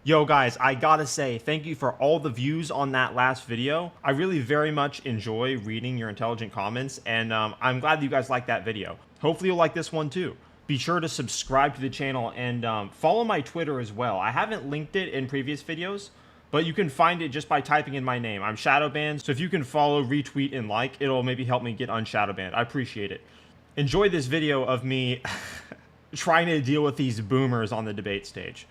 Yo guys, I gotta say thank you for all the views on that last video. I really very much enjoy reading your intelligent comments, and I'm glad that you guys liked that video. Hopefully you'll like this one too. Be sure to subscribe to the channel and follow my Twitter as well. I haven't linked it in previous videos, but you can find it just by typing in my name. I'm shadow banned, so if you can follow, retweet, and like, it'll maybe help me get unshadow banned. I appreciate it. Enjoy this video of me trying to deal with these boomers on the debate stage.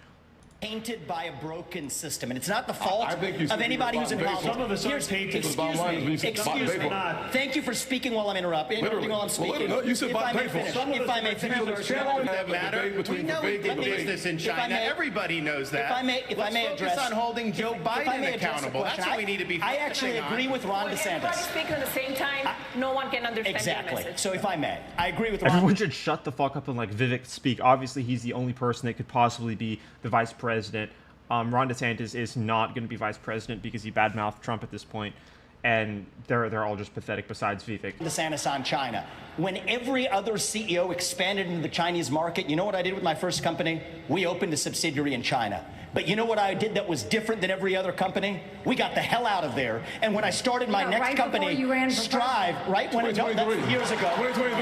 Tainted by a broken system, and it's not the fault of anybody who's involved. Some of us are tainted. Excuse me. Thank you for speaking while I'm interrupting while I'm speaking. You said by painful. If I may finish. We know we did business in China. Everybody knows that. If I may address, focus on holding Joe Biden accountable. That's what we need to be focusing on. I actually agree with Ron DeSantis. Everybody speaking at the same time, no one can understand exactly. your message. So if I may, I agree with Ron. Everyone should shut the fuck up and let Vivek speak. Obviously, he's the only person that could possibly be the vice president. Ron DeSantis is not going to be vice president because he badmouthed Trump at this point, and they're all just pathetic besides Vivek. DeSantis on China. When every other CEO expanded into the Chinese market, you know what I did with my first company? We opened a subsidiary in China. But you know what I did that was different than every other company? We got the hell out of there. And when I started my next company, Strive, right when that's years ago. 2023.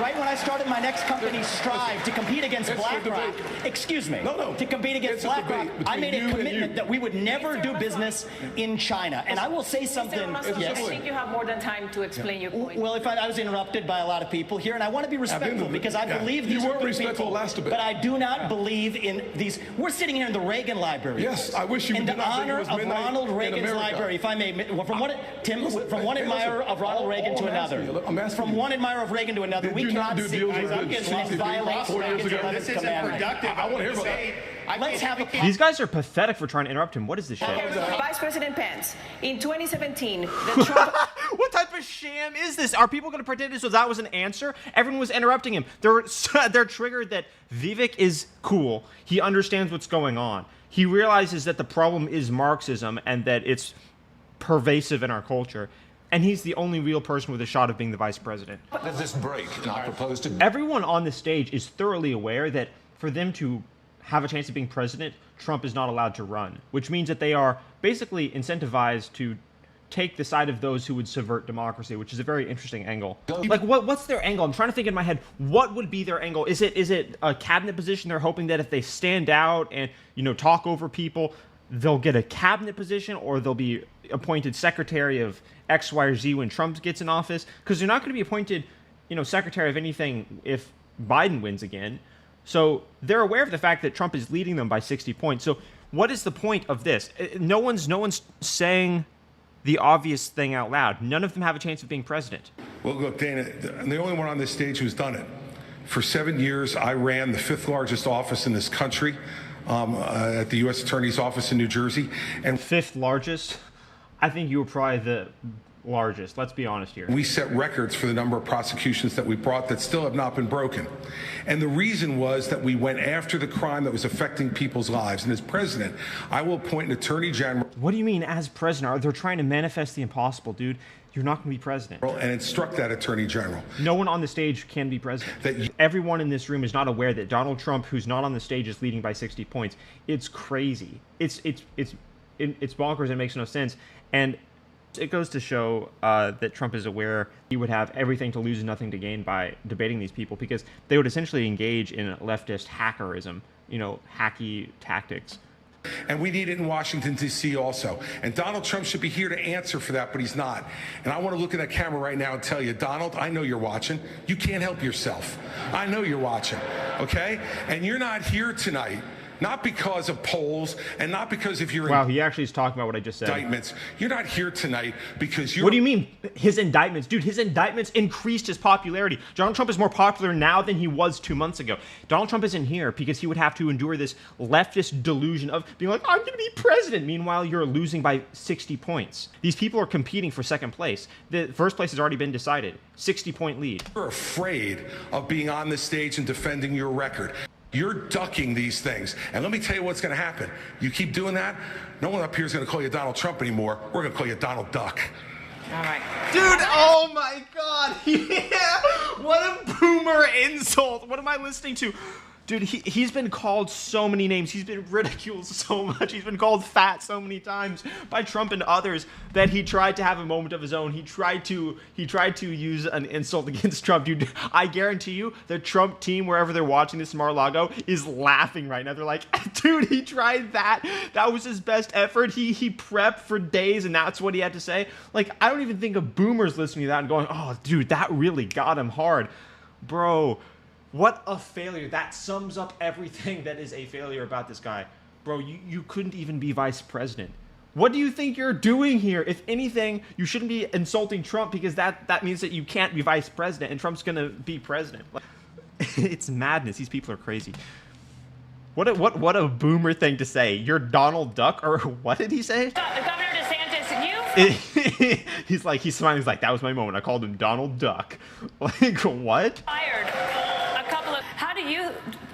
Right when I started my next company, Strive, to compete against BlackRock. Excuse me. To compete against BlackRock, I made a commitment that we would never do business in China. And I will say something. Yes. I think you have more than time to explain your point. Well, if I was interrupted by a lot of people here, and I want to be respectful because I believe these are good people, but I do not believe in these. We're sitting here in the Reagan Library. Yes, I wish you in would the honor of Ronald Reagan's library, if I may. From one admirer of Ronald Reagan to another. From one admirer of Reagan to another, we cannot see violate Reagan's 11th commandment. I want to hear about that. Let's have a. These guys are pathetic for trying to interrupt him. What is this shit? Vice President Pence, in 2017, the Trump... What type of sham is this? Are people going to pretend as though that was an answer? Everyone was interrupting him. They're triggered that Vivek is cool. He understands what's going on. He realizes that the problem is Marxism and that it's pervasive in our culture. And he's the only real person with a shot of being the vice president. Let this break, and I propose to... Everyone on the stage is thoroughly aware that for them to have a chance of being president, Trump is not allowed to run, which means that they are basically incentivized to take the side of those who would subvert democracy, which is a very interesting angle. Like, what's their angle? I'm trying to think in my head, what would be their angle? Is it a cabinet position? They're hoping that if they stand out and, you know, talk over people, they'll get a cabinet position, or they'll be appointed secretary of X, Y, or Z when Trump gets in office? Because they're not going to be appointed, you know, secretary of anything if Biden wins again. So they're aware of the fact that Trump is leading them by 60 points. So what is the point of this? No one's saying the obvious thing out loud. None of them have a chance of being president. Well, look, Dana, I'm the only one on this stage who's done it. For 7 years, I ran the 5th largest office in this country at the U.S. Attorney's Office in New Jersey. And 5th largest? I think you were probably the largest. Let's be honest here. We set records for the number of prosecutions that we brought that still have not been broken. And the reason was that we went after the crime that was affecting people's lives. And as president, I will appoint an attorney general. What do you mean as president? They're trying to manifest the impossible, dude. You're not going to be president. And instruct that attorney general. No one on the stage can be president. Everyone in this room is not aware that Donald Trump, who's not on the stage, is leading by 60 points. It's crazy. It's bonkers. It makes no sense. And it goes to show that Trump is aware he would have everything to lose and nothing to gain by debating these people, because they would essentially engage in leftist hackerism, you know, hacky tactics. And we need it in Washington, D.C. also. And Donald Trump should be here to answer for that, but he's not. And I want to look at that camera right now and tell you, Donald, I know you're watching. You can't help yourself. I know you're watching, okay? And you're not here tonight. Not because of polls, and not because if you're... Wow, he actually is talking about what I just said. Indictments. You're not here tonight because you're... What do you mean, his indictments? Dude, his indictments increased his popularity. Donald Trump is more popular now than he was 2 months ago. Donald Trump isn't here because he would have to endure this leftist delusion of being like, I'm going to be president. Meanwhile, you're losing by 60 points. These people are competing for second place. The first place has already been decided. 60-point lead. You're afraid of being on the stage and defending your record. You're ducking these things. And let me tell you what's going to happen. You keep doing that, no one up here is going to call you Donald Trump anymore. We're going to call you Donald Duck. All right. Dude, oh my God. Yeah. What a boomer insult. What am I listening to? Dude, he's been called so many names. He's been ridiculed so much. He's been called fat so many times by Trump and others that he tried to have a moment of his own. He tried to use an insult against Trump. Dude, I guarantee you the Trump team, wherever they're watching this Mar-a-Lago, is laughing right now. They're like, dude, he tried that. That was his best effort. He prepped for days, and that's what he had to say. Like, I don't even think a boomer's listening to that and going, oh, dude, that really got him hard. Bro, what a failure. That sums up everything that is a failure about this guy. Bro, you couldn't even be vice president. What do you think you're doing here? If anything, you shouldn't be insulting Trump because that means that you can't be vice president and Trump's going to be president. It's madness. These people are crazy. What a boomer thing to say. You're Donald Duck, or what did he say? Governor DeSantis, he's smiling. He's like, that was my moment. I called him Donald Duck. Like, what? fired a couple of... How do you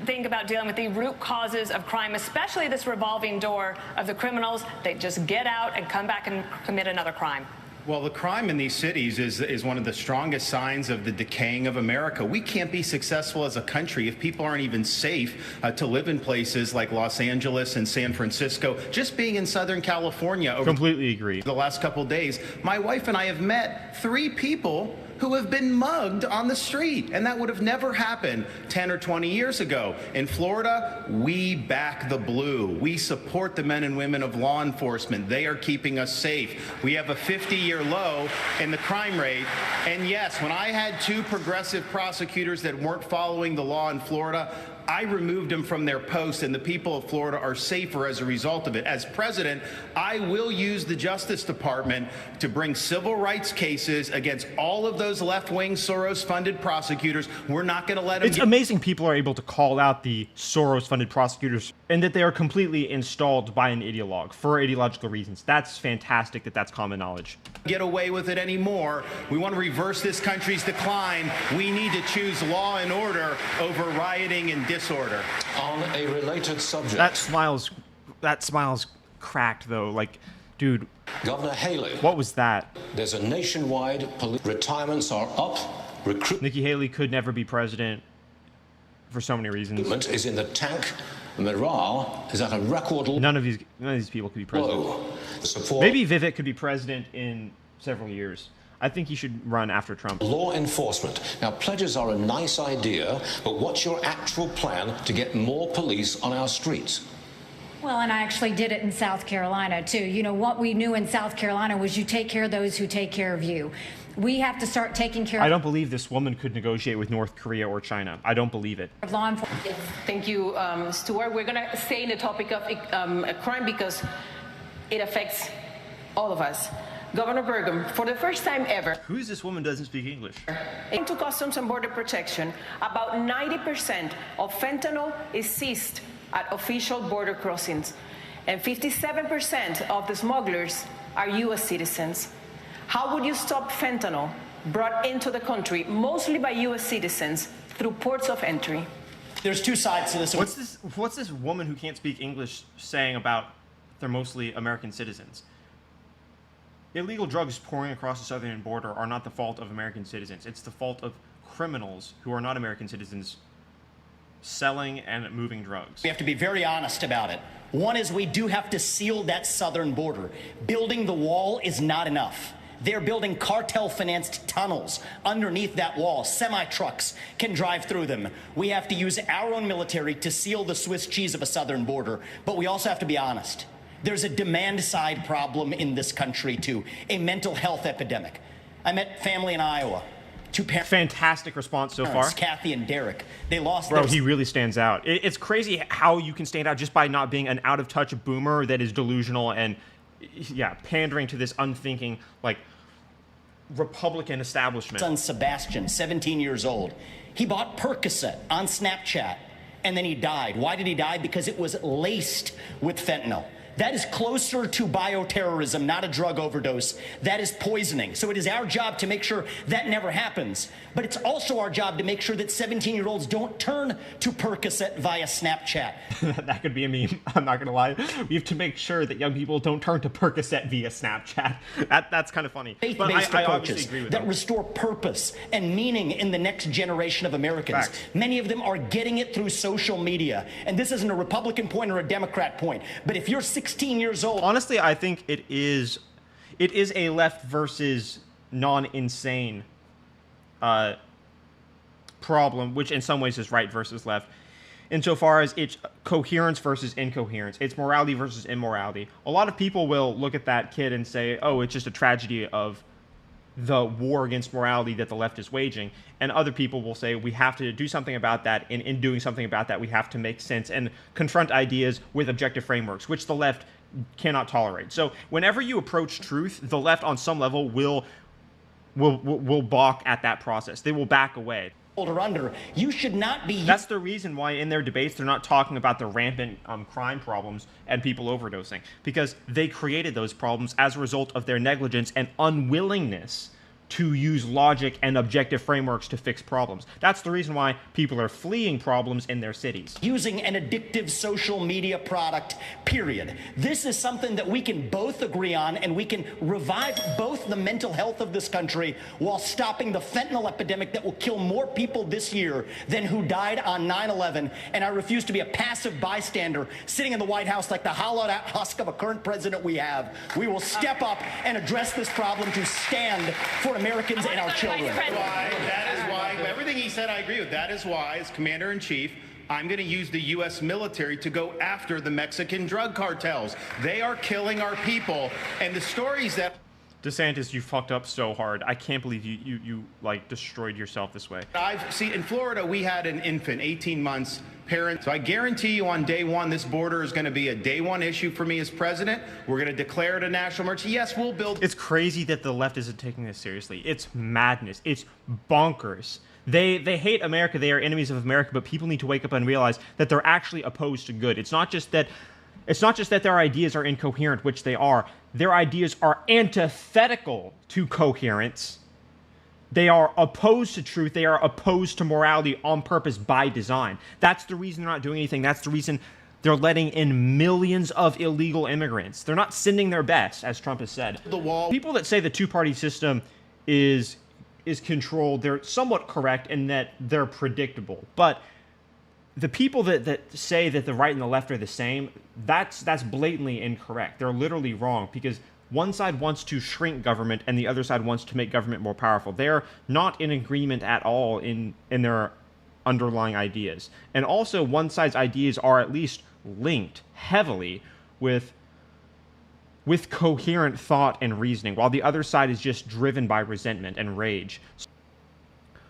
think about dealing with the root causes of crime, especially this revolving door of the criminals? They just get out and come back and commit another crime. Well, the crime in these cities is one of the strongest signs of the decaying of America. We can't be successful as a country if people aren't even safe to live in places like Los Angeles and San Francisco. Just being in Southern California over Completely agree. the last couple of days, my wife and I have met 3 people who have been mugged on the street, and that would have never happened 10 or 20 years ago. In Florida, we back the blue. We support the men and women of law enforcement. They are keeping us safe. We have a 50-year low in the crime rate. And yes, when I had 2 progressive prosecutors that weren't following the law in Florida, I removed them from their posts, and the people of Florida are safer as a result of it. As president, I will use the Justice Department to bring civil rights cases against all of those left-wing Soros-funded prosecutors. We're not going to let them... It's amazing people are able to call out the Soros-funded prosecutors and that they are completely installed by an ideologue for ideological reasons. That's fantastic that that's common knowledge. Get away with it anymore. We want to reverse this country's decline. We need to choose law and order over rioting and disorder. On a related subject. That smile's cracked though. Like, dude. Governor Haley. What was that? There's a nationwide retirements are up. Nikki Haley could never be president for so many reasons. Recruitment is in the tank. Morale is at a record low. None of these people could be president. Maybe Vivek could be president in several years. I think he should run after Trump. Law enforcement. Now, pledges are a nice idea, but what's your actual plan to get more police on our streets? Well, and I actually did it in South Carolina, too. You know, what we knew in South Carolina was you take care of those who take care of you. We have to start taking care of... I don't believe this woman could negotiate with North Korea or China. I don't believe it. Law enforcement. Yes, thank you, Stuart. We're going to stay in the topic of crime because it affects all of us. Governor Burgum, for the first time ever... Who is this woman who doesn't speak English? Into Customs and Border Protection, about 90% of fentanyl is seized at official border crossings, and 57% of the smugglers are U.S. citizens. How would you stop fentanyl brought into the country, mostly by U.S. citizens, through ports of entry? There's 2 sides to this. What's this woman who can't speak English saying about they're mostly American citizens? Illegal drugs pouring across the southern border are not the fault of American citizens. It's the fault of criminals who are not American citizens selling and moving drugs. We have to be very honest about it. One is we do have to seal that southern border. Building the wall is not enough. They're building cartel-financed tunnels underneath that wall. Semi-trucks can drive through them. We have to use our own military to seal the Swiss cheese of a southern border. But we also have to be honest. There's a demand-side problem in this country, too. A mental health epidemic. I met family in Iowa. 2 parents. Fantastic response so far. Kathy and Derek. They lost Bro, he really stands out. It's crazy how you can stand out just by not being an out-of-touch boomer that is delusional and, yeah, pandering to this unthinking, like, Republican establishment. Son Sebastian, 17 years old. He bought Percocet on Snapchat, and then he died. Why did he die? Because it was laced with fentanyl. that is closer to bioterrorism, not a drug overdose. That is poisoning. So it is our job to make sure that never happens. But it's also our job to make sure that 17-year-olds don't turn to Percocet via Snapchat. That could be a meme. I'm not going to lie. We have to make sure that young people don't turn to Percocet via Snapchat. That's kind of funny. Faith-based I approaches agree with that them. restore purpose and meaning in the next generation of Americans. Facts. Many of them are getting it through social media. And this isn't a Republican point or a Democrat point. But if you're 16 years old... Honestly, I think it is a left versus non-insane problem, which in some ways is right versus left, insofar as it's coherence versus incoherence. It's morality versus immorality. A lot of people will look at that kid and say, oh, it's just a tragedy of the war against morality that the left is waging. And other people will say, we have to do something about that. And in doing something about that, we have to make sense and confront ideas with objective frameworks, which the left cannot tolerate. So whenever you approach truth, the left on some level will balk at that process. They will back away. Or under, you should not be... That's the reason why in their debates they're not talking about the rampant crime problems and people overdosing, because they created those problems as a result of their negligence and unwillingness to use logic and objective frameworks to fix problems. That's the reason why people are fleeing problems in their cities. Using an addictive social media product, period. This is something that we can both agree on, and we can revive both the mental health of this country while stopping the fentanyl epidemic that will kill more people this year than who died on 9/11. And I refuse to be a passive bystander sitting in the White House like the hollowed out husk of a current president we have. We will step up and address this problem to stand for Americans and our children. That is why, everything he said I agree with. That is why, as Commander-in-Chief, I'm going to use the U.S. military to go after the Mexican drug cartels. They are killing our people, and the stories that... DeSantis, you fucked up so hard. I can't believe you like destroyed yourself this way. I've seen in Florida, we had an infant, 18 months, parent. So I guarantee you on day one, this border is going to be a day one issue for me as president. We're going to declare it a national emergency. Yes, we'll build... It's crazy that the left isn't taking this seriously. It's madness. It's bonkers. They hate America. They are enemies of America, but people need to wake up and realize that they're actually opposed to good. It's not just that their ideas are incoherent, which they are. Their ideas are antithetical to coherence. They are opposed to truth. They are opposed to morality on purpose by design. That's the reason they're not doing anything. That's the reason they're letting in millions of illegal immigrants. They're not sending their best, as Trump has said. The wall. People that say the two-party system is controlled, they're somewhat correct in that they're predictable. But the people that say that the right and the left are the same, that's blatantly incorrect. They're literally wrong, because one side wants to shrink government and the other side wants to make government more powerful. They're not in agreement at all in their underlying ideas. And also, one side's ideas are at least linked heavily with coherent thought and reasoning, while the other side is just driven by resentment and rage.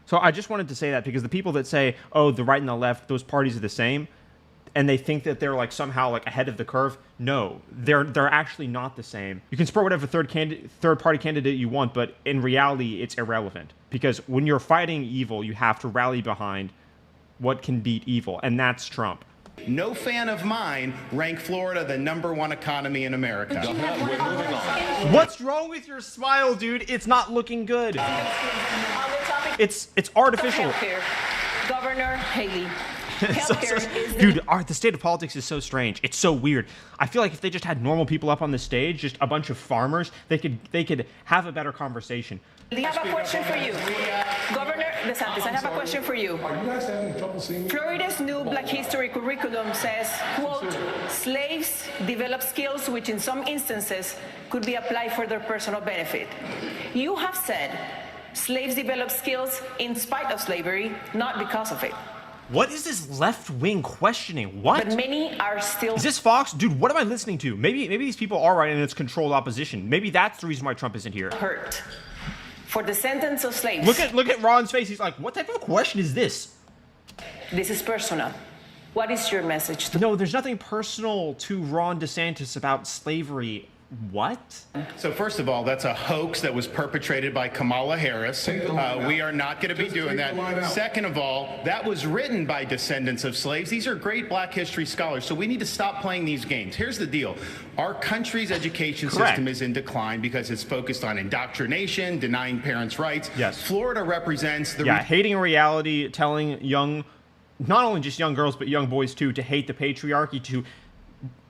So I just wanted to say that, because the people that say, oh, the right and the left, those parties are the same, and they think that they're like somehow like ahead of the curve. No, they're actually not the same. You can support whatever third party candidate you want, but in reality, it's irrelevant. Because when you're fighting evil, you have to rally behind what can beat evil, and that's Trump. No fan of mine rank Florida the #1 economy in America. What's wrong with your smile, dude? It's not looking good. It's artificial. Healthcare. Governor Haley. Dude, the state of politics is so strange. It's so weird. I feel like if they just had normal people up on the stage, just a bunch of farmers, they could have a better conversation. I have a question for you. Governor DeSantis, I have a question for you. Are you guys having trouble seeing me? Florida's new Black History curriculum says, quote, slaves develop skills which in some instances could be applied for their personal benefit. You have said slaves develop skills in spite of slavery, not because of it. What is this left-wing questioning? What? But many are still... Is this Fox? Dude, what am I listening to? Maybe these people are right and it's controlled opposition. Maybe that's the reason why Trump isn't here. hurt for the sentence of slaves. Look at Ron's face. He's like, what type of question is this? This is personal. What is your message to... No, there's nothing personal to Ron DeSantis about slavery. What? So first of all, that's a hoax that was perpetrated by Kamala Harris. We are not going to be doing that. Second of all, that was written by descendants of slaves. These are great Black history scholars, so we need to stop playing these games. Here's the deal. Our country's education system is in decline because it's focused on indoctrination, denying parents' rights. Yes. Florida represents the... hating reality, telling young, not only just young girls, but young boys too, to hate the patriarchy, to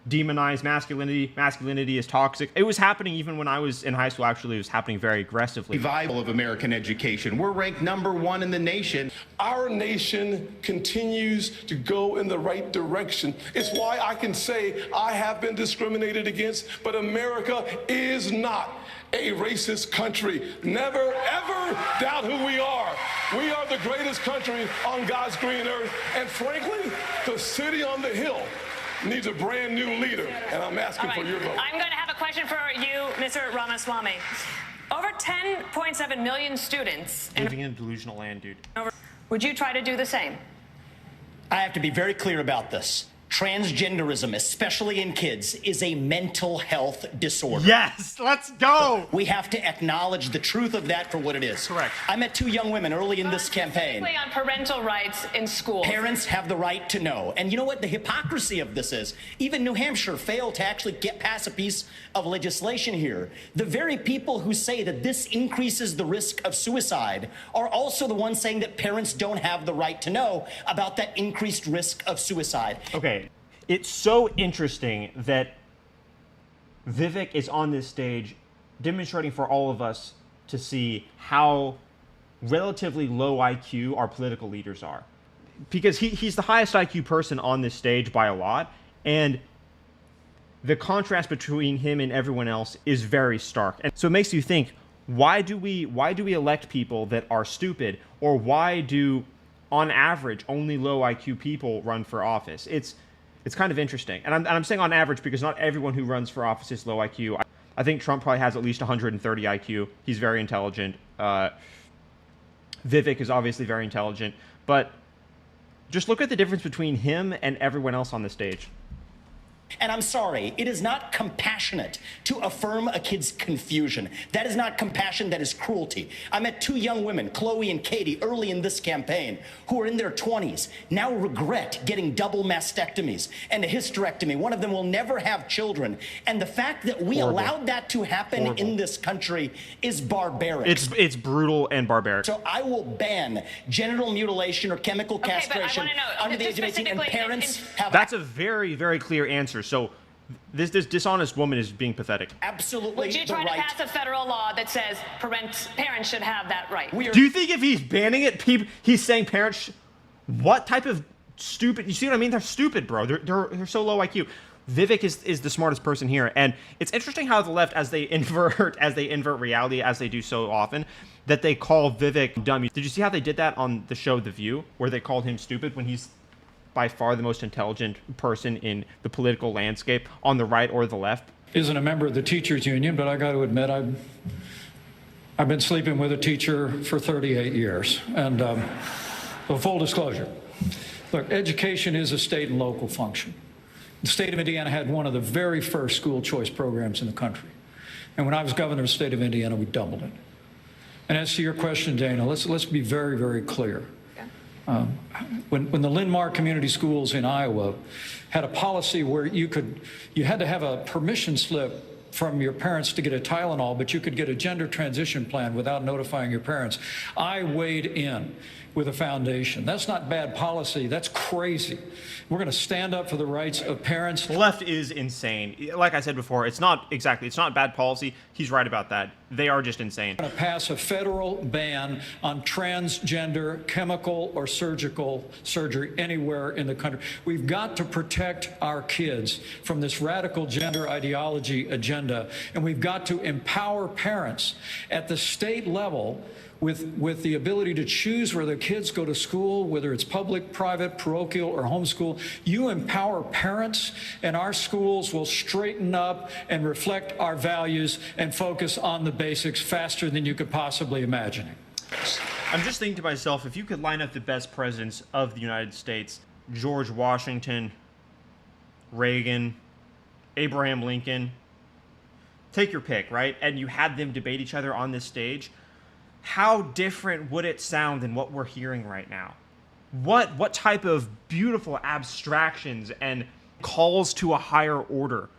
demonize masculinity. Masculinity is toxic. It was happening even when I was in high school. Actually, it was happening very aggressively. Revival of American education. We're ranked #1 in the nation. Our nation continues to go in the right direction. It's why I can say I have been discriminated against, but America is not a racist country. Never, ever doubt who we are. We are the greatest country on God's green earth. And frankly, the city on the hill needs a brand new leader, and I'm asking for your vote. I'm going to have a question for you, Mr. Ramaswamy. Over 10.7 million students living in a delusional land, dude. Would you try to do the same? I have to be very clear about this. Transgenderism, especially in kids, is a mental health disorder. Yes, let's go. We have to acknowledge the truth of that for what it is. Correct. I met 2 young women early in this campaign. Specifically on parental rights in school. Parents have the right to know. And you know what the hypocrisy of this is? Even New Hampshire failed to actually get past a piece of legislation here. The very people who say that this increases the risk of suicide are also the ones saying that parents don't have the right to know about that increased risk of suicide. Okay. It's so interesting that Vivek is on this stage demonstrating for all of us to see how relatively low IQ our political leaders are. Because he's the highest IQ person on this stage by a lot, and the contrast between him and everyone else is very stark. And so it makes you think, why do we elect people that are stupid, or why do, on average, only low IQ people run for office? It's kind of interesting. And I'm saying on average because not everyone who runs for office is low IQ. I think Trump probably has at least 130 IQ. He's very intelligent. Vivek is obviously very intelligent. But just look at the difference between him and everyone else on the stage. And I'm sorry, it is not compassionate to affirm a kid's confusion. That is not compassion, that is cruelty. I met 2 young women, Chloe and Katie, early in this campaign, who are in their 20s, now regret getting double mastectomies and a hysterectomy. One of them will never have children. And the fact that we allowed that to happen in this country is barbaric. It's brutal and barbaric. So I will ban genital mutilation or chemical castration under the age of 18, and parents have... That's a very, very clear answer. So this dishonest woman is being pathetic. Absolutely. Would you try to pass a federal law that says parents should have that right? Do you think if he's banning it, he's saying parents... What type of stupid... You see what I mean? They're stupid, bro. They're so low IQ. Vivek is the smartest person here. And it's interesting how the left, as they invert reality, as they do so often, that they call Vivek dumb. Did you see how they did that on the show The View, where they called him stupid when he's by far the most intelligent person in the political landscape on the right or the left? Isn't a member of the teachers union, but I got to admit I've been sleeping with a teacher for 38 years. And so full disclosure, look, education is a state and local function. The state of Indiana had one of the very first school choice programs in the country. And when I was governor of the state of Indiana, we doubled it. And as to your question, Dana, let's be very, very clear. When the Linn-Mar Community Schools in Iowa had a policy where you had to have a permission slip from your parents to get a Tylenol, but you could get a gender transition plan without notifying your parents, I weighed in with a foundation. That's not bad policy. That's crazy. We're going to stand up for the rights of parents. The left is insane. Like I said before, it's not bad policy. He's right about that. They are just insane. We're going to pass a federal ban on transgender chemical or surgical surgery anywhere in the country. We've got to protect our kids from this radical gender ideology agenda, and we've got to empower parents at the state level with the ability to choose where their kids go to school, whether it's public, private, parochial, or homeschool. You empower parents, and our schools will straighten up and reflect our values and focus on the basics faster than you could possibly imagine. I'm just thinking to myself, if you could line up the best presidents of the United States, George Washington, Reagan, Abraham Lincoln, take your pick, right? And you had them debate each other on this stage, how different would it sound than what we're hearing right now? What type of beautiful abstractions and calls to a higher order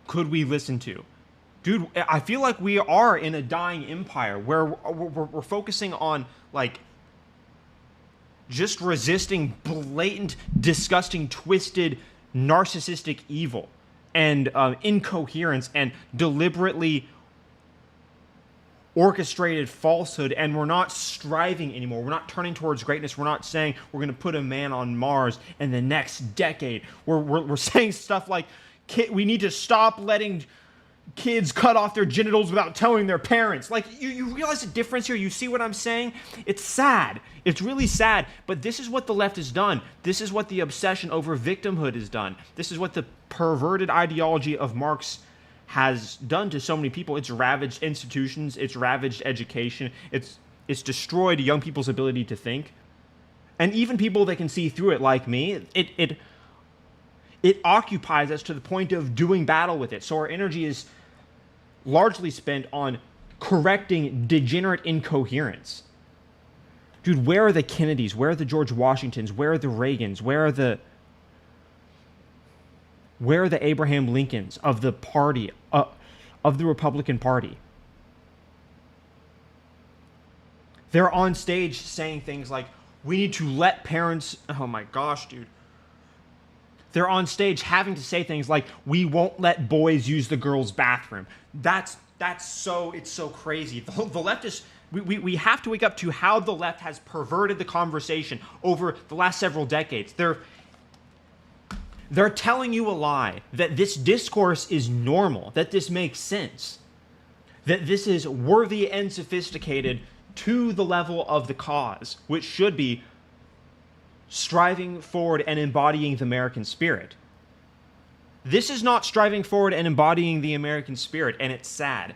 could we listen to? Dude, I feel like we are in a dying empire where we're focusing on, like, just resisting blatant, disgusting, twisted, narcissistic evil and incoherence and deliberately orchestrated falsehood, and we're not striving anymore. We're not turning towards greatness. We're not saying we're going to put a man on Mars in the next decade. We're saying stuff like, we need to stop letting kids cut off their genitals without telling their parents. Like, you realize the difference here? You see what I'm saying? It's sad. It's really sad. But this is what the left has done. This is what the obsession over victimhood has done. This is what the perverted ideology of Marx has done to so many people. It's ravaged institutions. It's ravaged education. It's destroyed young people's ability to think. And even people that can see through it, like me, it occupies us to the point of doing battle with it. So our energy is largely spent on correcting degenerate incoherence. Dude, where are the Kennedys? Where are the George Washingtons? Where are the Reagans? Where are the Abraham Lincolns of the party, of the Republican Party? They're on stage saying things like, we need to let parents... Oh my gosh, dude. They're on stage having to say things like, we won't let boys use the girls' bathroom. It's so crazy. The left is... We have to wake up to how the left has perverted the conversation over the last several decades. They're telling you a lie, that this discourse is normal, that this makes sense, that this is worthy and sophisticated to the level of the cause, which should be striving forward and embodying the American spirit. This is not striving forward and embodying the American spirit, and it's sad.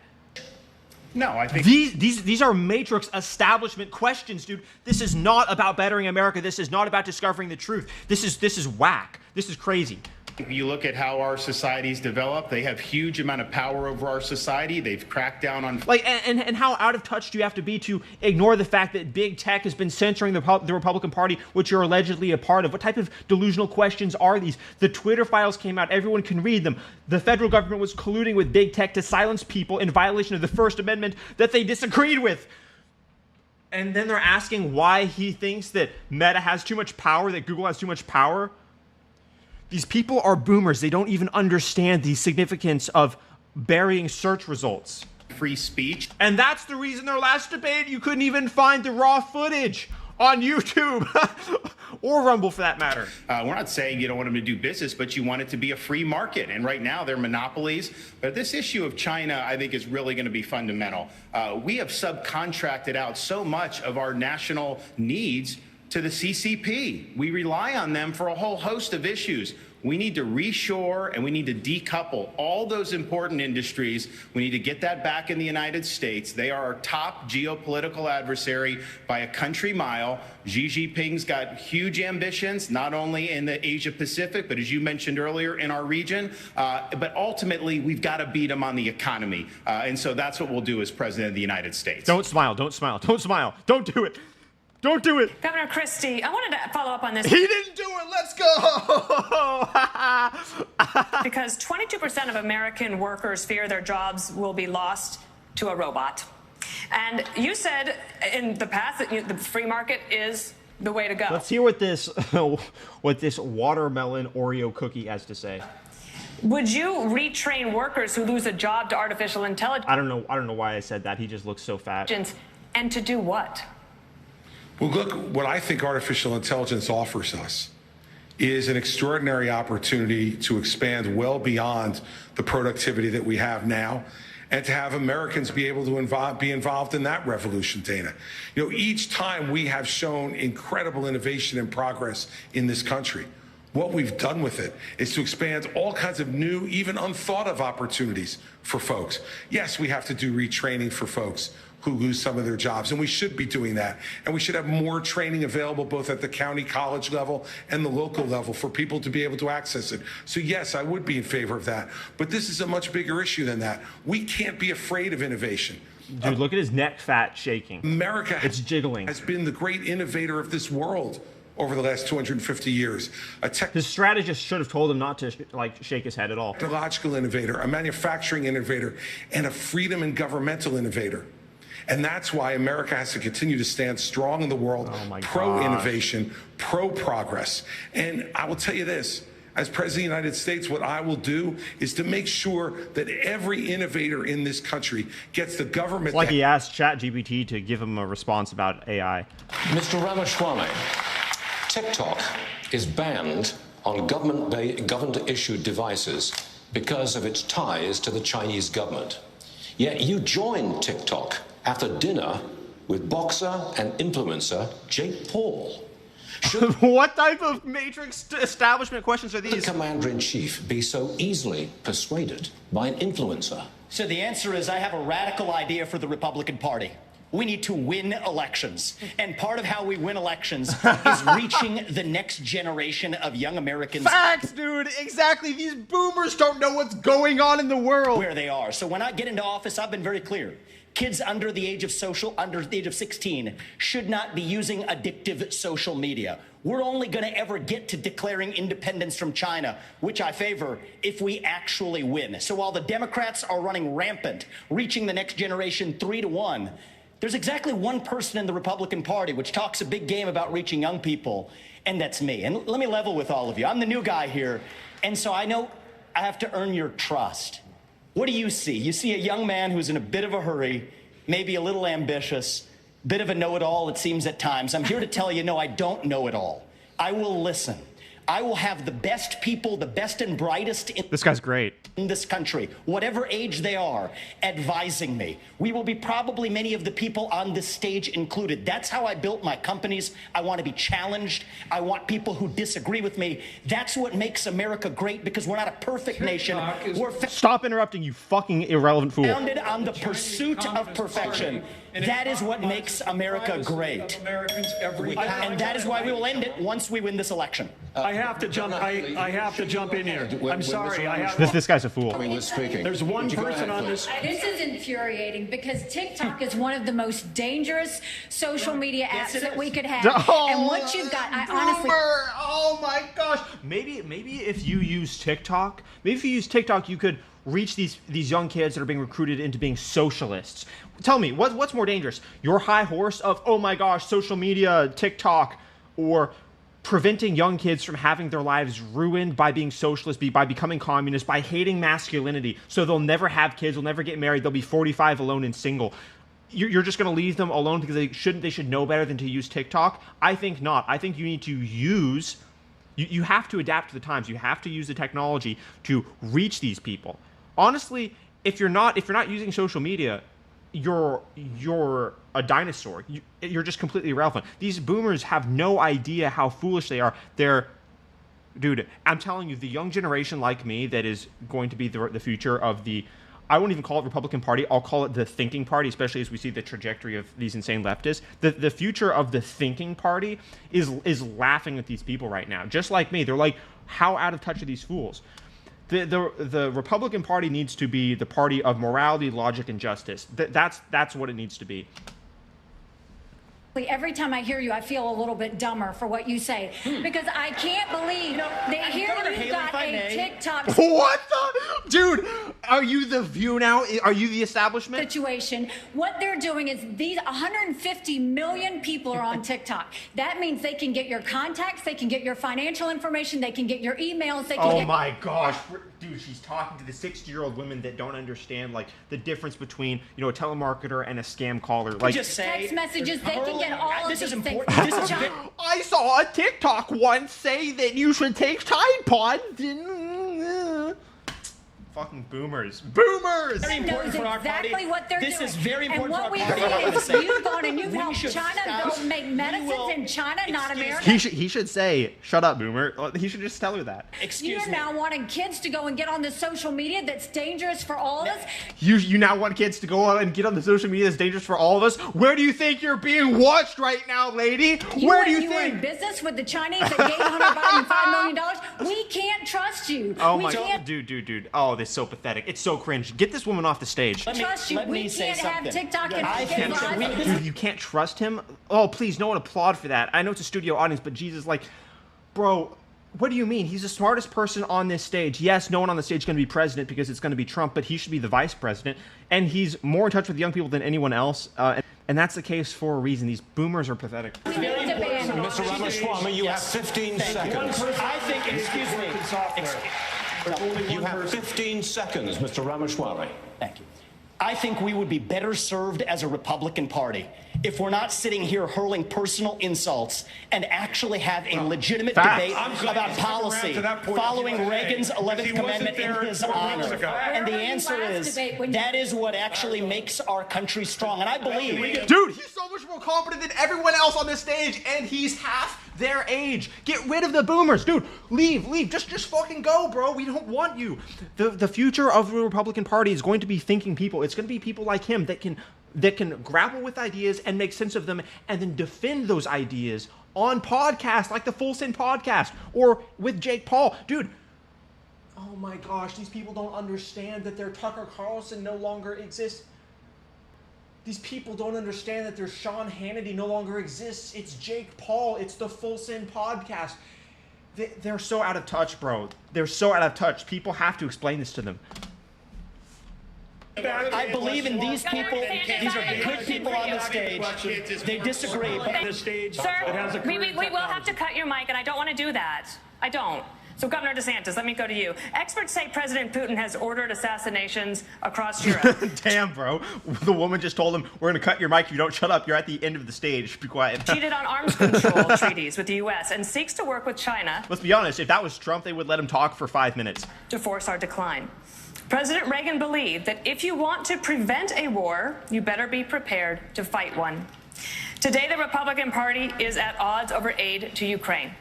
No, I think these are matrix establishment questions, dude. This is not about bettering America. This is not about discovering the truth. This is whack. This is crazy. If you look at how our societies develop, they have huge amount of power over our society. They've cracked down on... Like, and how out of touch do you have to be to ignore the fact that big tech has been censoring the Republican Party, which you're allegedly a part of? What type of delusional questions are these? The Twitter files came out. Everyone can read them. The federal government was colluding with big tech to silence people in violation of the First Amendment that they disagreed with. And then they're asking why he thinks that Meta has too much power, that Google has too much power. These people are boomers. They don't even understand the significance of burying search results. Free speech. And that's the reason their last debate, you couldn't even find the raw footage on YouTube or Rumble for that matter. We're not saying you don't want them to do business, but you want it to be a free market. And right now they're monopolies. But this issue of China, I think, is really going to be fundamental. We have subcontracted out so much of our national needs to the CCP. We rely on them for a whole host of issues. We need to reshore and we need to decouple all those important industries. We need to get that back in the United States. They are our top geopolitical adversary by a country mile. Xi Jinping's got huge ambitions, not only in the Asia Pacific, but as you mentioned earlier, in our region. But ultimately, we've got to beat him on the economy. And so that's what we'll do as President of the United States. Don't smile, don't smile, don't smile. Don't do it. Don't do it. Governor Christie, I wanted to follow up on this. He didn't do it. Let's go. Because 22% of American workers fear their jobs will be lost to a robot. And you said in the past that the free market is the way to go. Let's hear what this watermelon Oreo cookie has to say. Would you retrain workers who lose a job to artificial intelligence? I don't know why I said that. He just looks so fat. And to do what? Well, look, what I think artificial intelligence offers us is an extraordinary opportunity to expand well beyond the productivity that we have now and to have Americans be able to be involved in that revolution, Dana. You know, each time we have shown incredible innovation and progress in this country. What we've done with it is to expand all kinds of new, even unthought of opportunities for folks. Yes, we have to do retraining for folks who lose some of their jobs, and we should be doing that. And we should have more training available both at the county college level and the local level for people to be able to access it. So yes, I would be in favor of that. But this is a much bigger issue than that. We can't be afraid of innovation. Dude, look at his neck fat shaking. America it's jiggling. Has been the great innovator of this world over the last 250 years. His strategist should have told him not to shake his head at all. Technological innovator, a manufacturing innovator, and a freedom and governmental innovator. And that's why America has to continue to stand strong in the world, pro-innovation, pro-progress. And I will tell you this, as President of the United States, what I will do is to make sure that every innovator in this country gets the government... It's like he asked ChatGPT to give him a response about AI. Mr. Ramaswamy, TikTok is banned on government-issued devices because of its ties to the Chinese government. Yet you joined TikTok after dinner with boxer and influencer Jake Paul. What type of matrix establishment questions are these? Should the commander-in-chief be so easily persuaded by an influencer? So the answer is I have a radical idea for the Republican Party. We need to win elections. And part of how we win elections is reaching the next generation of young Americans. Facts, dude. Exactly. These boomers don't know what's going on in the world. Where they are. So when I get into office, I've been very clear. Kids under the age of 16 should not be using addictive social media. We're only going to ever get to declaring independence from China, which I favor, if we actually win. So while the Democrats are running rampant, reaching the next generation 3-1, there's exactly one person in the Republican Party which talks a big game about reaching young people, and that's me. And let me level with all of you. I'm the new guy here, and so I know I have to earn your trust. What do you see? You see a young man who's in a bit of a hurry, maybe a little ambitious, bit of a know-it-all, it seems at times. I'm here to tell you, no, I don't know it all. I will listen. I will have the best people, the best and brightest in this guy's great. In this country, whatever age they are, advising me. We will be probably many of the people on this stage included. That's how I built my companies. I want to be challenged. I want people who disagree with me. That's what makes America great, because we're not a perfect nation. Stop interrupting, you fucking irrelevant fool. Founded on the pursuit of perfection. That is what makes America great. And that is why we will end it once we win this election. I have to jump. I have to jump in here. I'm sorry. This guy's a fool. There's one person on this. This is infuriating because TikTok is one of the most dangerous social media apps that we could have. And what you've got, I honestly. Oh my gosh. Maybe if you use TikTok, you could reach these young kids that are being recruited into being socialists. Tell me, what's more dangerous? Your high horse of, oh my gosh, social media, TikTok, or preventing young kids from having their lives ruined by being socialist, by becoming communist, by hating masculinity, so they'll never have kids, they'll never get married, they'll be 45 alone and single. You're just going to leave them alone because they should know better than to use TikTok? I think not. I think you need to use... You have to adapt to the times. You have to use the technology to reach these people. Honestly, if you're not using social media, you're a dinosaur. You're just completely irrelevant. These boomers have no idea how foolish they are. Dude, I'm telling you, the young generation like me that is going to be the future of the, I won't even call it Republican Party, I'll call it the thinking party, especially as we see the trajectory of these insane leftists. The future of the thinking party is laughing at these people right now. Just like me. They're like, how out of touch are these fools? The Republican Party needs to be the party of morality, logic, and justice. That's what it needs to be. Every time I hear you, I feel a little bit dumber for what you say, because I can't believe that here you've got a TikTok. What the? Dude, are you the View now? Are you the establishment? Situation. What they're doing is these 150 million people are on TikTok. That means they can get your contacts, they can get your financial information, they can get your emails. They can my gosh. Dude, she's talking to the 60-year-old women that don't understand the difference between a telemarketer and a scam caller. Just text messages, they can get all of these things. I saw a TikTok once say that you should take Tide Pods. fucking boomers. Boomers! Very important for our party. Exactly what they're doing. This is very and important what for our we party. see is you've gone and you've We helped should China stop. go make medicines in China, not America. He should say, "Shut up, boomer." He should just tell her that. Excuse You're me. now wanting kids to go and get on the social media that's dangerous for all of us. You now want kids to go out and get on the social media that's dangerous for all of us? Where do you think you're being watched right now, lady? Where do you were in think? business with the Chinese that gave Hunter Biden $5 million. We can't trust you. Oh we my can't god, dude. Oh, this is so pathetic. It's so cringe. Get this woman off the stage. trust you. let We me say can't have something. TikTok and I get think that live. Dude, you can't trust him? Oh, please, no one applaud for that. I know it's a studio audience, but Jesus, like, bro, what do you mean? He's the smartest person on this stage. Yes, no one on the stage is going to be president because it's going to be Trump, but he should be the vice president. And he's more in touch with young people than anyone else. And that's the case for a reason. These boomers are pathetic. We need to ban him. Mr. Ramaswamy, you have 15 seconds. I think, excuse me. You have 15 seconds, Mr. Ramaswamy. Thank you. I think we would be better served as a Republican Party if we're not sitting here hurling personal insults and actually have a legitimate debate about policy following Reagan's 11th commandment in his honor. And the answer is that is what actually makes our country strong. And I believe... Dude, he's so much more competent than everyone else on this stage, and he's half their age. Get rid of the boomers. Dude, leave. Just fucking go, bro. We don't want you. The future of the Republican Party is going to be thinking people. It's going to be people like him that can grapple with ideas and make sense of them and then defend those ideas on podcasts like the Full Send podcast or with Jake Paul. Dude, oh my gosh, these people don't understand that their Tucker Carlson no longer exists. These people don't understand that their Sean Hannity no longer exists. It's Jake Paul. It's the Full Send podcast. They're so out of touch, bro. They're so out of touch. People have to explain this to them. I believe in these people. These are good people on the stage. They disagree. Sir, we will have to cut your mic, and I don't want to do that. I don't. So, Governor DeSantis, let me go to you. Experts say President Putin has ordered assassinations across Europe. Damn, bro. The woman just told him, we're going to cut your mic if you don't shut up. You're at the end of the stage. Be quiet. Cheated on arms control treaties with the U.S. and seeks to work with China. Let's be honest. If that was Trump, they would let him talk for 5 minutes. To force our decline. President Reagan believed that if you want to prevent a war, you better be prepared to fight one. Today, the Republican Party is at odds over aid to Ukraine.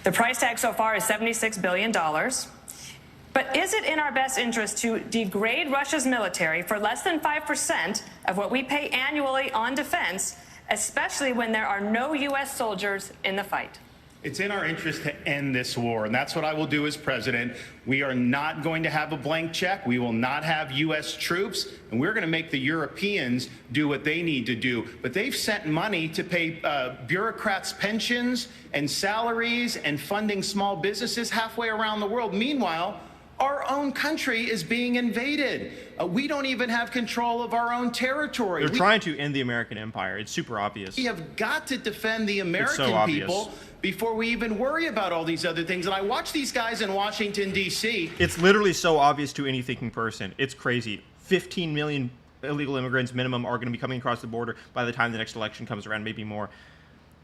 The price tag so far is $76 billion. But is it in our best interest to degrade Russia's military for less than 5% of what we pay annually on defense, especially when there are no U.S. soldiers in the fight? It's in our interest to end this war, and that's what I will do as president. We are not going to have a blank check. We will not have U.S. troops, and we're going to make the Europeans do what they need to do. But they've sent money to pay bureaucrats' pensions and salaries and funding small businesses halfway around the world. Meanwhile, our own country is being invaded. We don't even have control of our own territory. They're trying to end the American empire. It's super obvious. We have got to defend the American people before we even worry about all these other things. And I watch these guys in Washington, D.C. It's literally so obvious to any thinking person. It's crazy. 15 million illegal immigrants minimum are going to be coming across the border by the time the next election comes around, maybe more.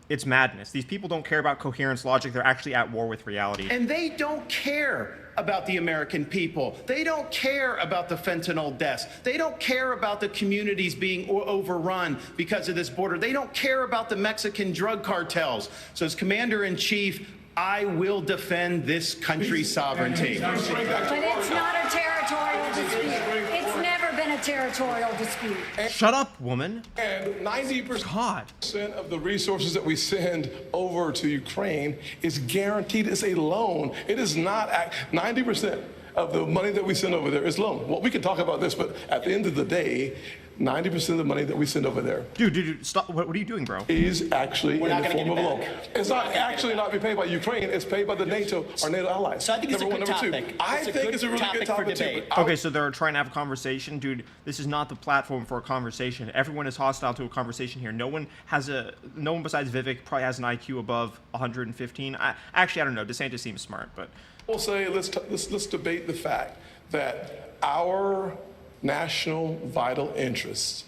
It's madness. These people don't care about coherence logic. They're actually at war with reality. And they don't care about the American people. They don't care about the fentanyl deaths. They don't care about the communities being overrun because of this border. They don't care about the Mexican drug cartels. So as Commander-in-Chief, I will defend this country's sovereignty. But it's not a territorial dispute. It's never been a territorial dispute. Shut up, woman. And 90% of the resources that we send over to Ukraine is guaranteed as a loan. It is not 90% of the money that we send over there is loan. Well, we can talk about this, but at the end of the day, 90% of the money that we send over there, dude, stop! What are you doing, bro? Is actually in the form of a loan. It's not actually not be paid by Ukraine. It's paid by the NATO, our NATO allies. So I think it's a good topic. I think it's a really good topic too. Okay, so they're trying to have a conversation, dude. This is not the platform for a conversation. Everyone is hostile to a conversation here. No one besides Vivek probably has an IQ above 115. Actually, I don't know. DeSantis seems smart, but we'll say let's debate the fact that our national vital interest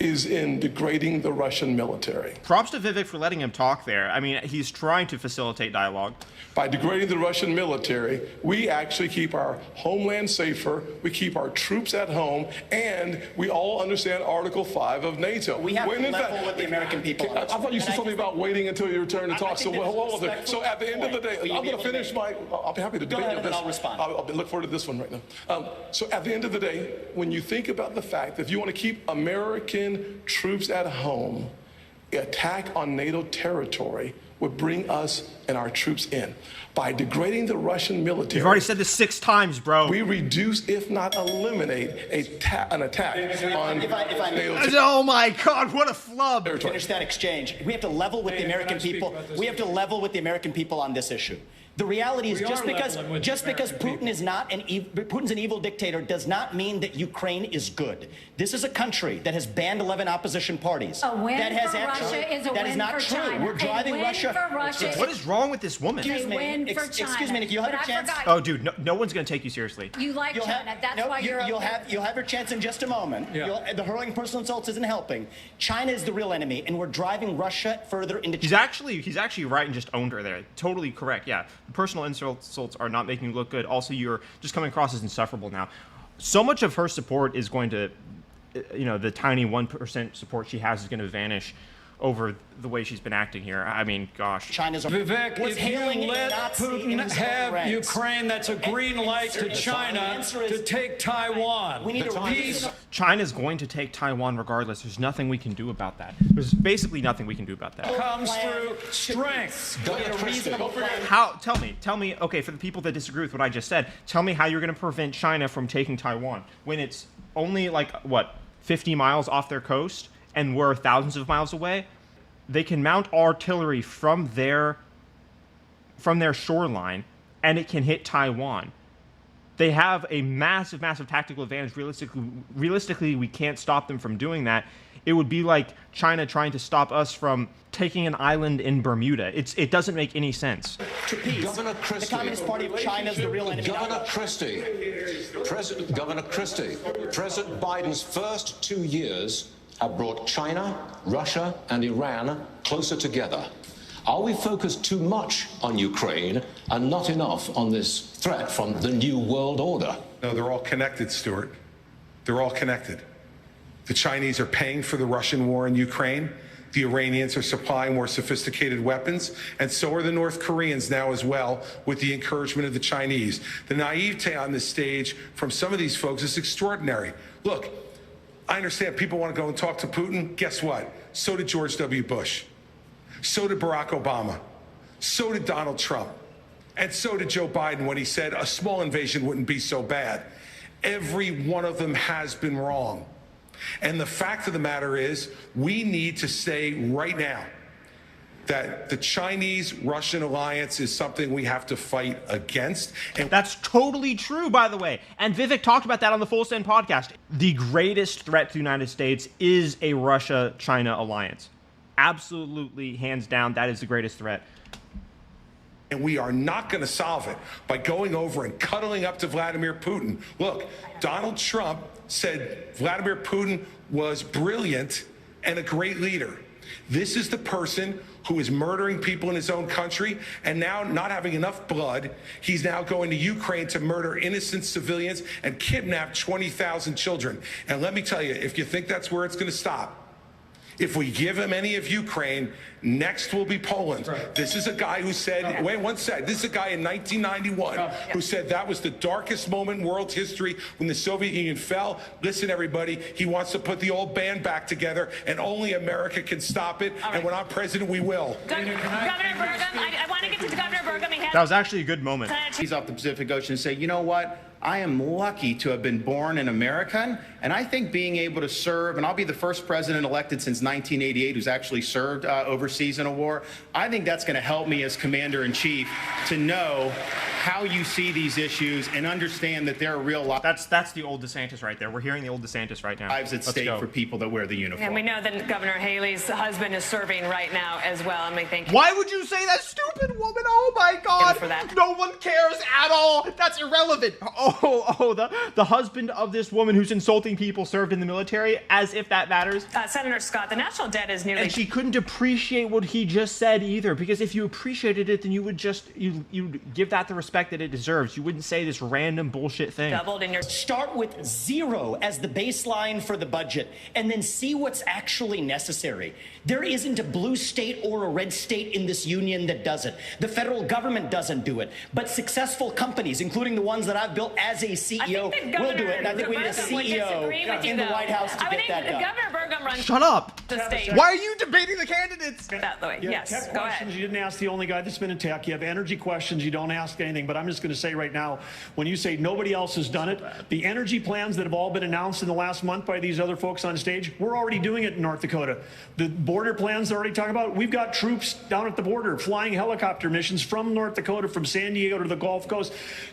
is in degrading the Russian military. Props to Vivek for letting him talk there. I mean, he's trying to facilitate dialogue. By degrading the Russian military, we actually keep our homeland safer, we keep our troops at home, and we all understand Article 5 of NATO. We have to level with the American people. I thought you said something about waiting until your turn to talk. So hold on. So at the end of the day, I'm going to finish my. I'll be happy to debate ahead, this. I'll respond. I'll look forward to this one right now. So at the end of the day, when you think about the fact that if you want to keep American troops at home, attack on NATO territory would bring us and our troops in. By degrading the Russian military, You've already said this 6 times, bro. we reduce, if not eliminate, an attack on if I may. NATO Oh my God, what a flub. territory. Finish that exchange. We have to level with the American people. We have to level with the American people on this issue. The reality is just because Putin is not Putin's an evil dictator does not mean that Ukraine is good. This is a country that has banned 11 opposition parties. A win that has for Russia is a that win is not for true. China. We're driving a win Russia. For Russia What is wrong with this woman? a win for China. Excuse me, Nick, you'll have But a chance. Oh, dude, no one's going to take you seriously. You like You'll China. have, That's no, why you're you'll have your chance in just a moment. Yeah. The hurling personal insults isn't helping. China is the real enemy, and we're driving Russia further into He's actually right and just owned her there. Totally correct. Yeah, the personal insults are not making you look good. Also, you're just coming across as insufferable now. So much of her support is going to, the tiny 1% support she has is going to vanish over the way she's been acting here. I mean, gosh. China's Vivek, was if you hailing a let Nazi in Putin his own have ranks. Ukraine, that's a green light to China to take Taiwan. We need to Peace. China's going to take Taiwan regardless. There's nothing we can do about that. There's basically nothing we can do about that. Comes through strength. How? Tell me. Okay, for the people that disagree with what I just said, tell me how you're going to prevent China from taking Taiwan when it's only 50 miles off their coast and we're thousands of miles away. They can mount artillery from their shoreline, and it can hit Taiwan. They have a massive tactical advantage. Realistically, we can't stop them from doing that. It would be like China trying to stop us from taking an island in Bermuda. It doesn't make any sense. To peace. Governor Christie. The Communist Party of China is the real enemy. Governor Christie, President Biden's first 2 years have brought China, Russia, and Iran closer together. Are we focused too much on Ukraine and not enough on this threat from the New World Order? No, they're all connected, Stuart. They're all connected. The Chinese are paying for the Russian war in Ukraine. The Iranians are supplying more sophisticated weapons, and so are the North Koreans now as well, with the encouragement of the Chinese. The naivete on this stage from some of these folks is extraordinary. Look, I understand people want to go and talk to Putin. Guess what? So did George W. Bush. So did Barack Obama. So did Donald Trump. And so did Joe Biden when he said a small invasion wouldn't be so bad. Every one of them has been wrong. And the fact of the matter is, we need to say right now that the Chinese-Russian alliance is something we have to fight against. And that's totally true, by the way. And Vivek talked about that on the Full Send podcast. The greatest threat to the United States is a Russia-China alliance. Absolutely, hands down, that is the greatest threat. And we are not going to solve it by going over and cuddling up to Vladimir Putin. Look, Donald Trump said Vladimir Putin was brilliant and a great leader. This is the person who is murdering people in his own country, and now not having enough blood, he's now going to Ukraine to murder innocent civilians and kidnap 20,000 children. And let me tell you, if you think that's where it's going to stop, if we give him any of Ukraine, next will be Poland. Right. This is a guy who said, this is a guy in 1991 who said that was the darkest moment in world history when the Soviet Union fell. Listen, everybody, he wants to put the old band back together, and only America can stop it. Right. And when I'm president, we will. Governor Burgum, I want to get to Governor Burgum. That was actually a good moment. He's off the Pacific Ocean and say, you know what? I am lucky to have been born an American, and I think being able to serve, and I'll be the first president elected since 1988 who's actually served overseas in a war, I think that's going to help me as commander-in-chief to know how you see these issues and understand that there are real That's the old DeSantis right there. We're hearing the old DeSantis right now. lives at stake for people that wear the uniform. And we know that Governor Haley's husband is serving right now as well. And we think. Why would you say that, stupid woman? Oh my God! For that. No one cares at all. That's irrelevant. The husband of this woman who's insulting people served in the military, as if that matters. Senator Scott, the national debt is nearly. And she couldn't appreciate what he just said either, because if you appreciated it, then you would just you'd give that the respect that it deserves. You wouldn't say this random bullshit thing. Doubled in your. Start with 0 as the baseline for the budget, and then see what's actually necessary. There isn't a blue state or a red state in this union that does it. The federal government doesn't do it, but successful companies, including the ones that I've built as a CEO, will do it. And I think we need a CEO in the White House to get that done. Governor Burgum runs. Shut up! The state. Why are you debating the candidates? That way. You Yes. have tech Go questions, ahead. you didn't ask the only guy that's been in tech. You have energy questions, you don't ask anything. But I'm just going to say right now, when you say nobody else has done it, the energy plans that have all been announced in the last month by these other folks on stage, we're already doing it in North Dakota. The border plans they're already talking about, we've got troops down at the border flying helicopter missions from North Dakota, from San Diego to the Gulf Coast,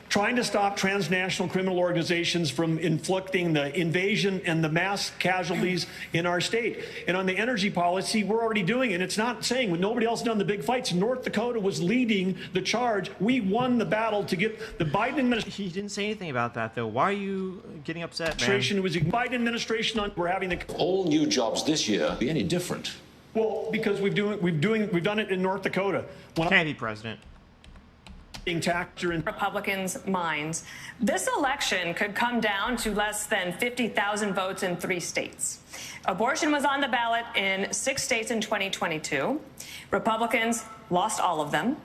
trying to stop transnational criminal organizations from inflicting the invasion and the mass casualties in our state. And on the energy policy, we're already doing it. It's not saying when nobody else done the big fights, North Dakota was leading the charge. We won the battle to get the Biden administration. He didn't say anything about that, though. Why are you getting upset, man? It was the Biden administration on. We're having the. All new jobs this year be any different? Well, because we've done it in North Dakota. Can't be president. Republicans' minds. This election could come down to less than 50,000 votes in 3 states. Abortion was on the ballot in 6 states in 2022. Republicans lost all of them.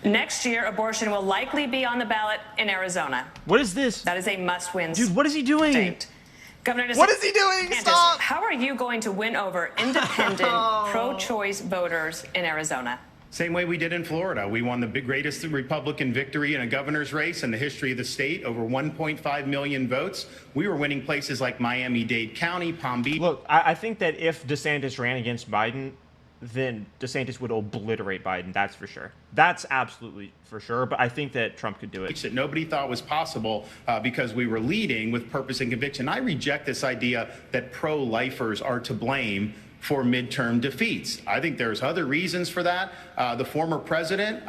Next year, abortion will likely be on the ballot in Arizona. What is this? That is a must-win. Dude, what is he doing? State. Governor DeSantis, what is he doing? Stop! How are you going to win over independent, pro-choice voters in Arizona? Same way we did in Florida. We won the greatest Republican victory in a governor's race in the history of the state, over 1.5 million votes. We were winning places like Miami-Dade County, Palm Beach. Look, I think that if DeSantis ran against Biden, then DeSantis would obliterate Biden. That's for sure. That's absolutely for sure. But I think that Trump could do it. That nobody thought was possible because we were leading with purpose and conviction. I reject this idea that pro-lifers are to blame for midterm defeats. I think there's other reasons for that. The former president,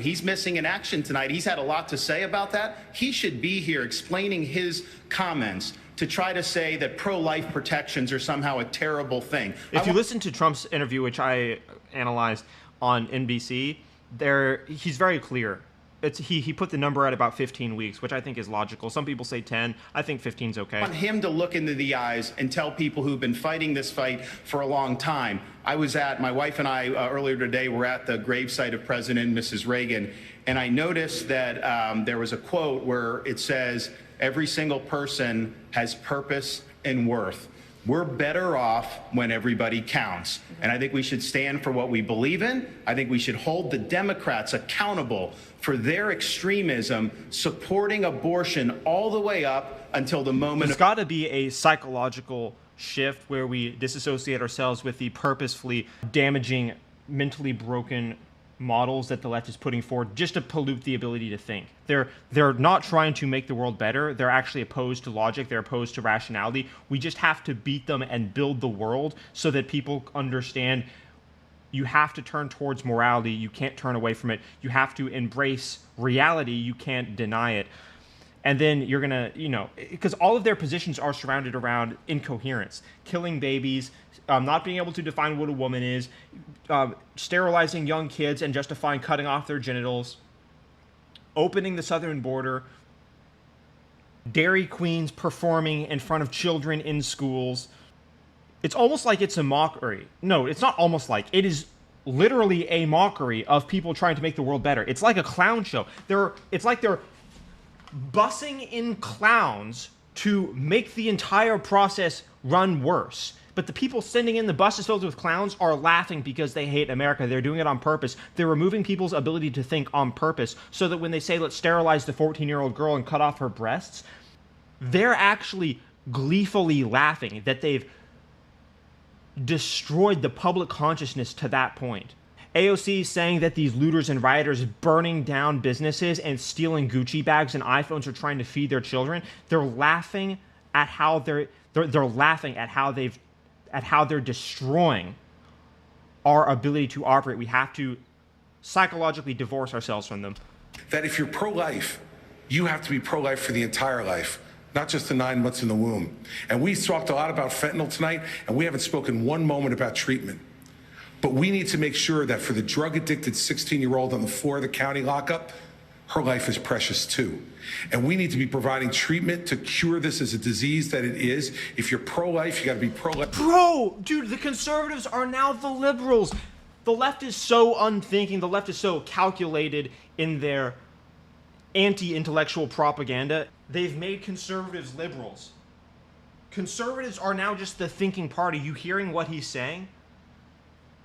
he's missing in action tonight. He's had a lot to say about that. He should be here explaining his comments to try to say that pro-life protections are somehow a terrible thing. If you listen to Trump's interview, which I analyzed on NBC, he's very clear. He put the number at about 15 weeks, which I think is logical. Some people say 10. I think 15 is okay. I want him to look into the eyes and tell people who've been fighting this fight for a long time. My wife and I earlier today were at the gravesite of President and Mrs. Reagan, and I noticed that there was a quote where it says, "Every single person has purpose and worth." We're better off when everybody counts. And I think we should stand for what we believe in. I think we should hold the Democrats accountable for their extremism, supporting abortion all the way up until the moment. There's got to be a psychological shift where we disassociate ourselves with the purposefully damaging, mentally broken models that the left is putting forward just to pollute the ability to think. They're not trying to make the world better. They're actually opposed to logic. They're opposed to rationality. We just have to beat them and build the world so that people understand you have to turn towards morality. You can't turn away from it. You have to embrace reality. You can't deny it. And then you're going to, because all of their positions are surrounded around incoherence, killing babies, not being able to define what a woman is, sterilizing young kids and justifying cutting off their genitals, opening the southern border, Dairy Queens performing in front of children in schools. It's almost like it's a mockery. No, it's not almost like. It is literally a mockery of people trying to make the world better. It's like a clown show. It's like they're bussing in clowns to make the entire process run worse. But the people sending in the buses filled with clowns are laughing because they hate America. They're doing it on purpose. They're removing people's ability to think on purpose so that when they say, let's sterilize the 14-year-old girl and cut off her breasts, they're actually gleefully laughing that they've destroyed the public consciousness to that point. AOC saying that these looters and rioters burning down businesses and stealing Gucci bags and iPhones are trying to feed their children. They're laughing at how they're laughing at how they're destroying our ability to operate. We have to psychologically divorce ourselves from them. That if you're pro-life, you have to be pro-life for the entire life, not just the 9 months in the womb. And we talked a lot about fentanyl tonight, and we haven't spoken one moment about treatment. But we need to make sure that for the drug-addicted 16-year-old on the floor of the county lockup, her life is precious too. And we need to be providing treatment to cure this as a disease that it is. If you're pro-life, you got to be pro-life. Bro, dude, the conservatives are now the liberals. The left is so unthinking. The left is so calculated in their anti-intellectual propaganda. They've made conservatives liberals. Conservatives are now just the thinking party. You hearing what he's saying?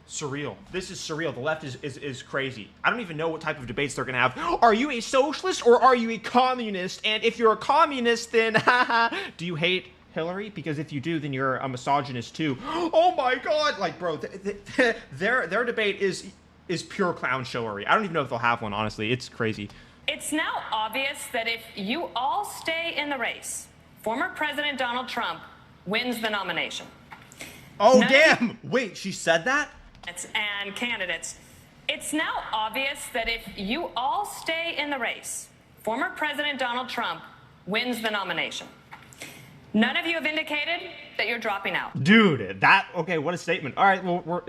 Surreal. This is surreal. The left is crazy. I don't even know what type of debates they're going to have. Are you a socialist or are you a communist? And if you're a communist, then do you hate Hillary? Because if you do, then you're a misogynist too. Oh my God! Like, bro, their debate is pure clown showery. I don't even know if they'll have one, honestly. It's crazy. It's now obvious that if you all stay in the race, former President Donald Trump wins the nomination. Oh, damn! Wait, she said that? And candidates. It's now obvious that if you all stay in the race, former President Donald Trump wins the nomination. None of you have indicated that you're dropping out. Dude, okay, what a statement. All right, well, we're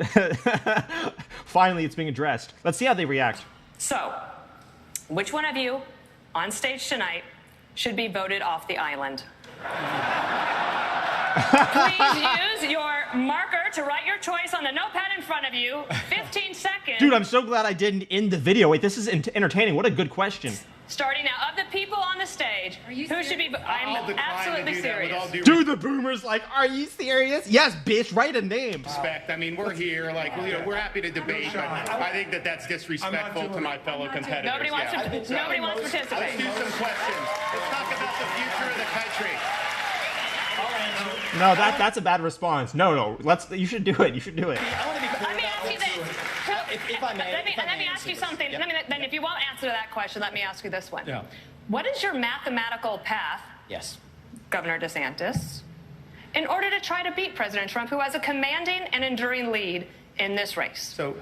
finally it's being addressed. Let's see how they react. So, which one of you on stage tonight should be voted off the island? Please use your marker to write your choice on the notepad in front of you. 15 seconds. Dude, I'm so glad I didn't end the video. Wait, this is entertaining. What a good question. Starting now, of the people on the stage, who should be... I'm absolutely serious. Dude, the boomers like, are you serious? Yes, bitch, write a name. Respect. I mean, we're here, like, you know, we're happy to debate, but I think that that's disrespectful to my fellow competitors. Nobody wants to participate. Let's do some questions. Let's talk about the future of the country. No, that's a bad response. No, you should do it. You should do it. Let me ask you this. If I may. Let me ask you something. Yeah. Then if you won't answer that question, let me ask you this one. Yeah. What is your mathematical path, Yes. Governor DeSantis, in order to try to beat President Trump, who has a commanding and enduring lead in this race? So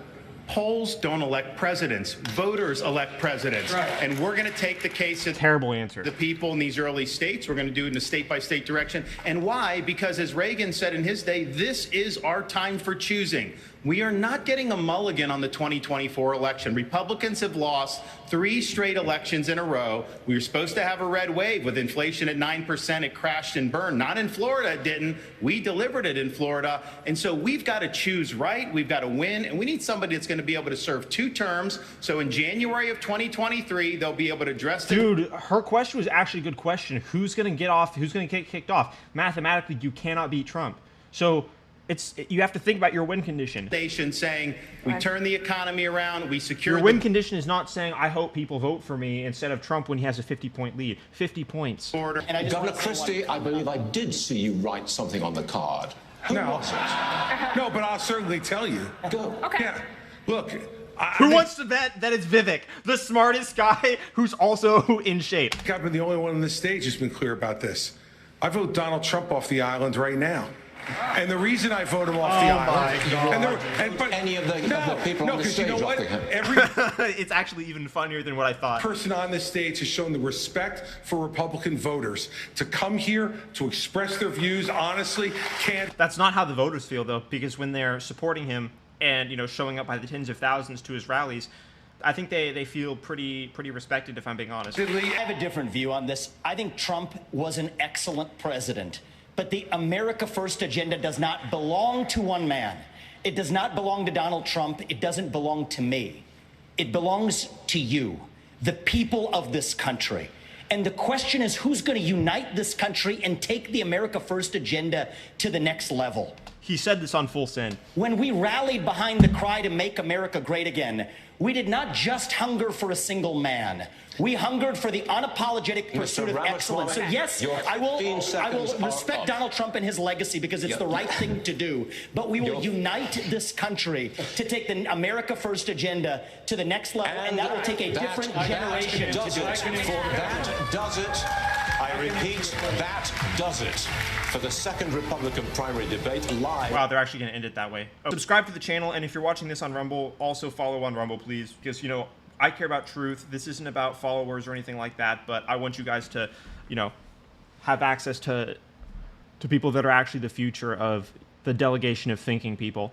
polls don't elect presidents. Voters elect presidents. Right. And we're going to take the case of Terrible answer. the people in these early states. We're going to do it in a state-by-state direction. And why? Because as Reagan said in his day, this is our time for choosing. We are not getting a mulligan on the 2024 election. Republicans have lost 3 straight elections in a row. We were supposed to have a red wave with inflation at 9%. It crashed and burned. Not in Florida, it didn't. We delivered it in Florida. And so we've got to choose right. We've got to win. And we need somebody that's going to be able to serve 2 terms. So in January of 2023, they'll be able to address the... Dude, her question was actually a good question. Who's going to get off? Who's going to get kicked off? Mathematically, you cannot beat Trump. So you have to think about your win condition. Saying we turn the economy around, we secure... Your win condition is not saying, I hope people vote for me, instead of Trump when he has a 50-point lead. 50 points. And Governor Christie, I believe I did see you write something on the card. Who was it? No, but I'll certainly tell you. Go. Okay. Yeah. Look, Who wants to bet that it's Vivek, the smartest guy who's also in shape? I've been the only one on this stage who's been clear about this. I vote Donald Trump off the island right now. And the reason I vote him off the island... But any of the people on the stage, you know what? It's actually even funnier than what I thought. Person on this stage has shown the respect for Republican voters to come here to express their views honestly. That's not how the voters feel, though, because when they're supporting him and, you know, showing up by the tens of thousands to his rallies, I think they feel pretty respected, if I'm being honest. I have a different view on this. I think Trump was an excellent president. But the America First agenda does not belong to one man. It does not belong to Donald Trump. It doesn't belong to me. It belongs to you, the people of this country. And the question is, who's going to unite this country and take the America First agenda to the next level? he said this on Full Send. When we rallied behind the cry to make America great again, we did not just hunger for a single man. We hungered for the unapologetic pursuit of excellence. So yes, I will respect Donald Trump and his legacy because it's the right thing to do. But we will unite this country to take the America First agenda to the next level, and that will take a different generation to do it. That does it. I repeat, that does it for the second Republican primary debate live. Wow, they're actually going to end it that way. Subscribe to the channel, and if you're watching this on Rumble, also follow on Rumble, please, because, you know, I care about truth. This isn't about followers or anything like that, but I want you guys to, you know, have access to people that are actually the future of the delegation of thinking people.